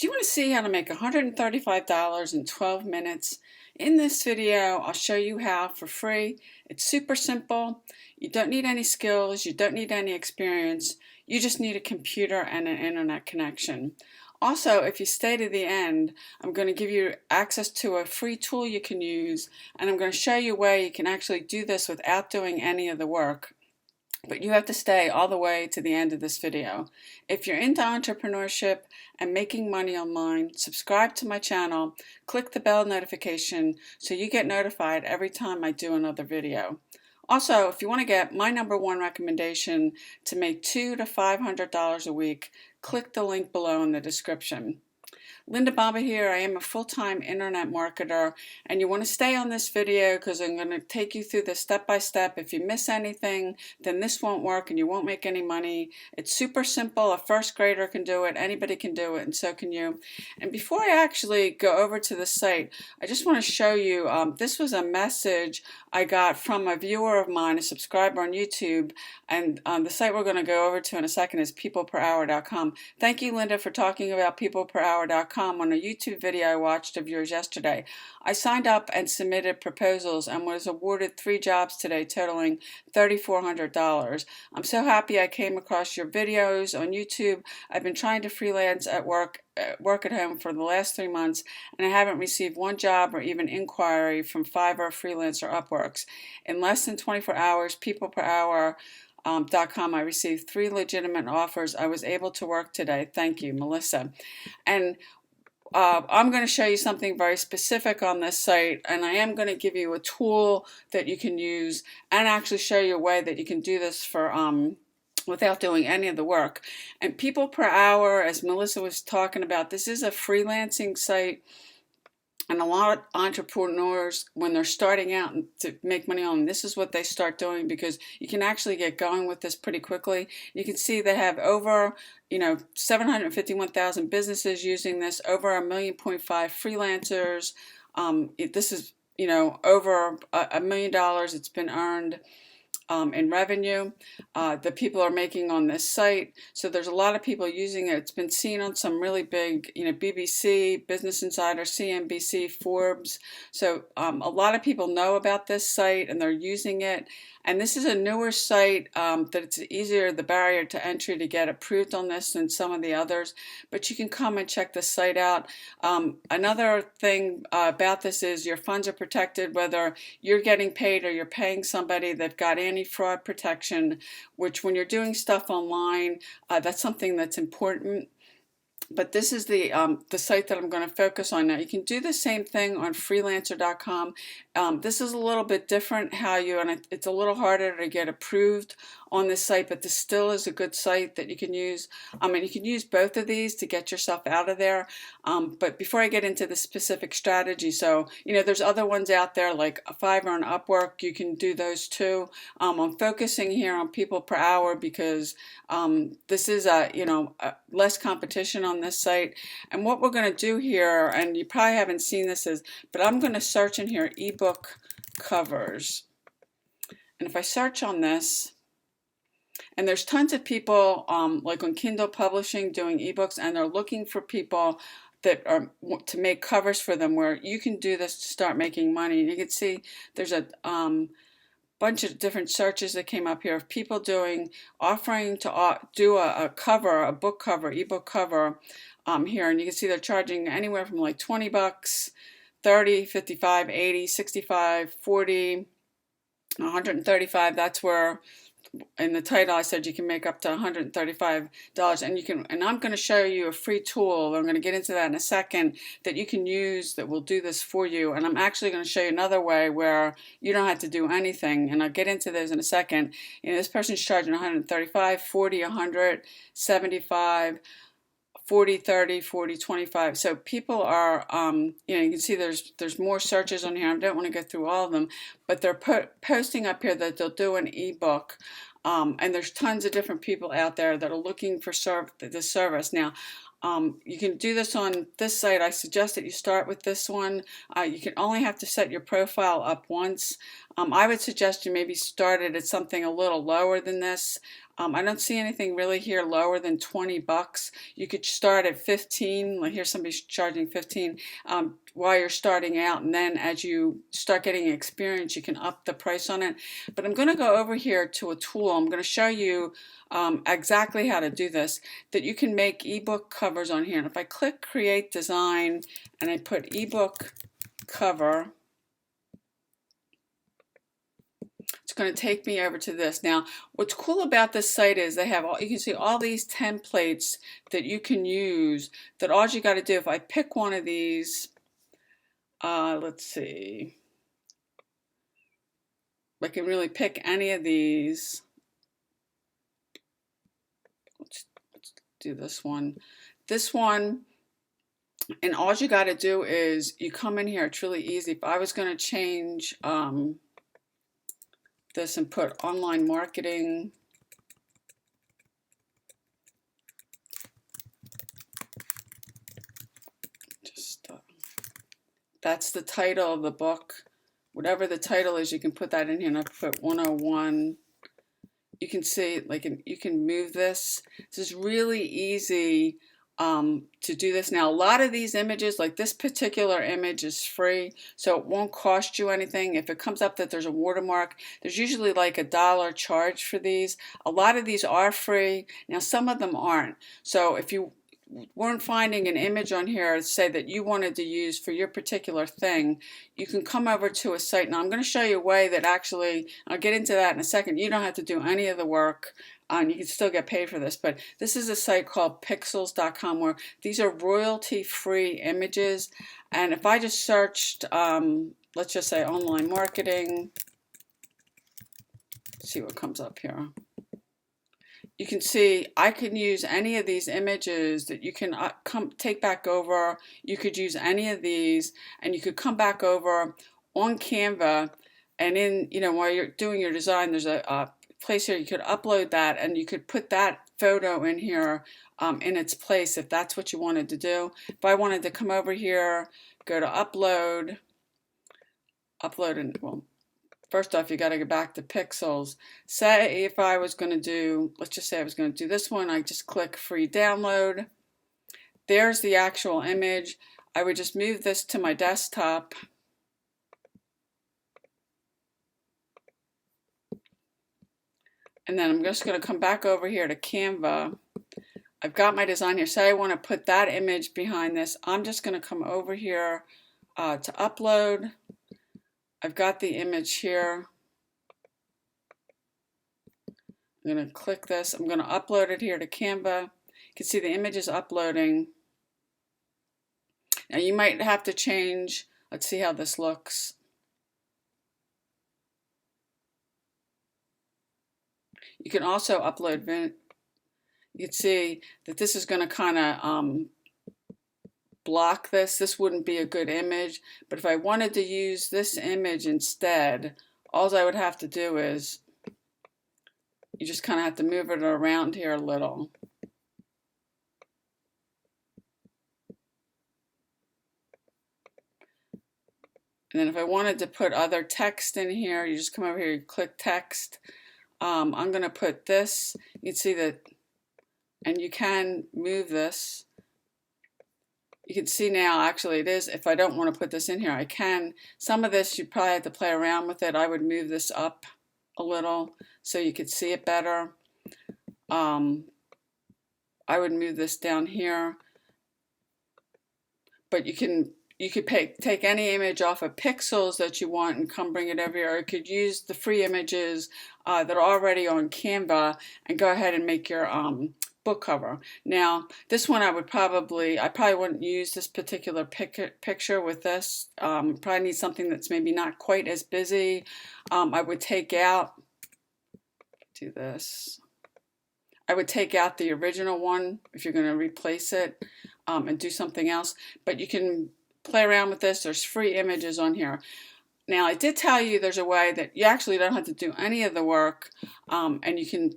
Do you want to see how to make $135 in 12 minutes? In this video, I'll show you how for free. It's super simple. You don't need any skills. You don't need any experience. You just need a computer and an internet connection. Also, if you stay to the end, I'm going to give you access to a free tool you can use, and I'm going to show you a way you can actually do this without doing any of the work. But you have to stay all the way to the end of this video. If you're into entrepreneurship and making money online, subscribe to my channel, click the bell notification so you get notified every time I do another video. Also, if you want to get my #1 recommendation to make $200 to $500 a week, click the link below in the description. Linda Bomba here. I am a full-time internet marketer, and you want to stay on this video because I'm going to take you through this step by step. If you miss anything, then this won't work and you won't make any money. It's super simple. A first grader can do it. Anybody can do it, and so can you. And before I actually go over to the site, I just want to show you, this was a message I got from a viewer of mine, a subscriber on YouTube, and the site we're going to go over to in a second is peopleperhour.com. Thank you, Linda, for talking about peopleperhour.com on a YouTube video I watched of yours yesterday. I signed up and submitted proposals and was awarded 3 jobs today totaling $3,400. I'm so happy I came across your videos on YouTube. I've been trying to freelance at work at home for the last 3 months, and I haven't received 1 job or even inquiry from Fiverr, Freelance, or Upworks. In less than 24 hours, peopleperhour.com, I received 3 legitimate offers. I was able to work today. Thank you, Melissa. And I'm going to show you something very specific on this site, and I am going to give you a tool that you can use and actually show you a way that you can do this for without doing any of the work. And People Per Hour, as Melissa was talking about, this is a freelancing site. And a lot of entrepreneurs, when they're starting out to make money on, this is what they start doing, because you can actually get going with this pretty quickly. You can see they have over 751,000 businesses using this, over 1.5 million freelancers. This is over $1 million it's been earned in revenue that people are making on this site. So there's a lot of people using it. It's been seen on some really big, BBC, Business Insider, CNBC, Forbes. So a lot of people know about this site and they're using it. And this is a newer site that it's easier, the barrier to entry to get approved on this than some of the others. But you can come and check the site out. Another thing about this is your funds are protected, whether you're getting paid or you're paying somebody. They've got anti-fraud protection, which when you're doing stuff online, that's something that's important. But this is the site that I'm going to focus on now. You can do the same thing on freelancer.com. This is a little bit different and it's a little harder to get approved on this site, but this still is a good site that you can use. And you can use both of these to get yourself out of there. But before I get into the specific strategy, so there's other ones out there like Fiverr and Upwork. You can do those too. I'm focusing here on People Per Hour because this is less competition on this site. And what we're going to do here, and you probably haven't seen this, but I'm going to search in here ebook covers. And if I search on this, and there's tons of people like on Kindle Publishing doing ebooks, and they're looking for people that are to make covers for them, where you can do this to start making money. And you can see there's a bunch of different searches that came up here of people offering to do a cover, a book cover, ebook cover here. And you can see they're charging anywhere from like $20, 30, 55, 80, 65, 40, 135. That's where in the title I said you can make up to $135, and I'm going to show you a free tool. I'm going to get into that in a second that you can use that will do this for you. And I'm actually going to show you another way where you don't have to do anything, and I'll get into those in a second. This person's charging $135, 40, 100, 75, 40, 30, 40, 25. So people are, you can see there's more searches on here. I don't want to go through all of them, but they're posting up here that they'll do an ebook. And there's tons of different people out there that are looking for this service. Now, you can do this on this site. I suggest that you start with this one. You can only have to set your profile up once. I would suggest you maybe start it at something a little lower than this. I don't see anything really here lower than 20 bucks. You could start at 15. Like here's somebody charging 15 while you're starting out, and then as you start getting experience, you can up the price on it. But I'm going to go over here to a tool. I'm going to show you exactly how to do this, that you can make ebook covers on here. And if I click Create Design and I put ebook cover, it's going to take me over to this. Now, what's cool about this site is they have you can see all these templates that you can use, that all you got to do, if I pick one of these, let's see, I can really pick any of these. Let's do this one. This one, and all you got to do is you come in here. It's really easy. If I was going to change this and put online marketing, just that's the title of the book. Whatever the title is, you can put that in here, and I put 101. You can see, like, you can move this. This is really easy to do this. Now, a lot of these images, like this particular image, is free, so it won't cost you anything. If it comes up that there's a watermark, there's usually like $1 charge for these. A lot of these are free. Now, some of them aren't. So if you weren't finding an image on here, say that you wanted to use for your particular thing, you can come over to a site. Now I'm going to show you a way that actually, I'll get into that in a second, you don't have to do any of the work, and you can still get paid for this. But this is a site called pixels.com, where these are royalty-free images. And if I just searched, let's just say online marketing, see what comes up here. You can see I can use any of these images that you can take back over. You could use any of these, and you could come back over on Canva, and in, while you're doing your design, there's a place here you could upload that, and you could put that photo in here in its place if that's what you wanted to do. If I wanted to come over here, go to upload, and well, first off, you got to go back to Pixels. Say if I was going to do, let's just say I was going to do this one, I just click free download. There's the actual image. I would just move this to my desktop. And then I'm just going to come back over here to Canva. I've got my design here. Say I want to put that image behind this. I'm just going to come over here to upload. I've got the image here. I'm going to click this. I'm going to upload it here to Canva. You can see the image is uploading. Now you might have to change. Let's see how this looks. You can also upload. You can see that this is going to kind of block this. This wouldn't be a good image, but if I wanted to use this image instead, all I would have to do is, you just kind of have to move it around here a little. And then if I wanted to put other text in here, you just come over here, you click text. I'm going to put this. You can see that, and you can move this. You can see now, actually it is, if I don't want to put this in here, I can. Some of this you probably have to play around with it. I would move this up a little so you could see it better. I would move this down here. But you could take any image off of Pixels that you want and come bring it over here. Or you could use the free images that are already on Canva and go ahead and make your book cover. Now, this one I probably wouldn't use this particular picture with this. Probably need something that's maybe not quite as busy. I would take out, do this. I would take out the original one if you're going to replace it and do something else. But you can play around with this. There's free images on here. Now, I did tell you there's a way that you actually don't have to do any of the work, and you can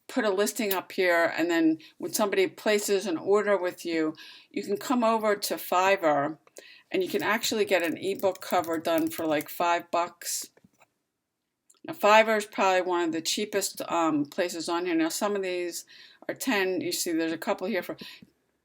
put a listing up here, and then when somebody places an order with you, you can come over to Fiverr, and you can actually get an ebook cover done for like $5. Now, Fiverr is probably one of the cheapest places on here. Now, some of these are 10. You see, there's a couple here for.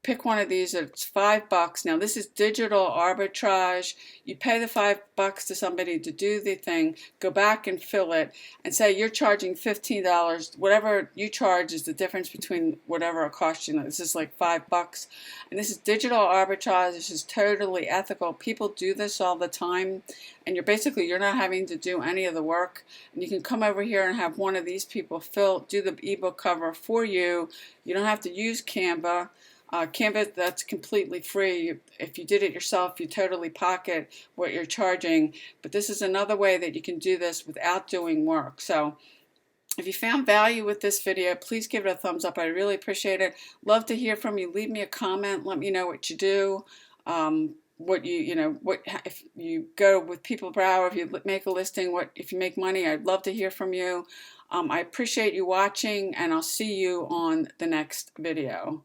Pick one of these. It's $5. Now this is digital arbitrage. You pay the $5 to somebody to do the thing, go back and fill it, and say you're charging $15. Whatever you charge is the difference between whatever it costs you. This is like $5, and this is digital arbitrage. This is totally ethical. People do this all the time, and you're not having to do any of the work. And you can come over here and have one of these people do the ebook cover for you. You don't have to use Canva. Canva, that's completely free. If you did it yourself, you totally pocket what you're charging. But this is another way that you can do this without doing work. So if you found value with this video, please give it a thumbs up. I really appreciate it. Love to hear from you. Leave me a comment. Let me know what you do. If you go with people per hour, if you make a listing, if you make money. I'd love to hear from you. I appreciate you watching, and I'll see you on the next video.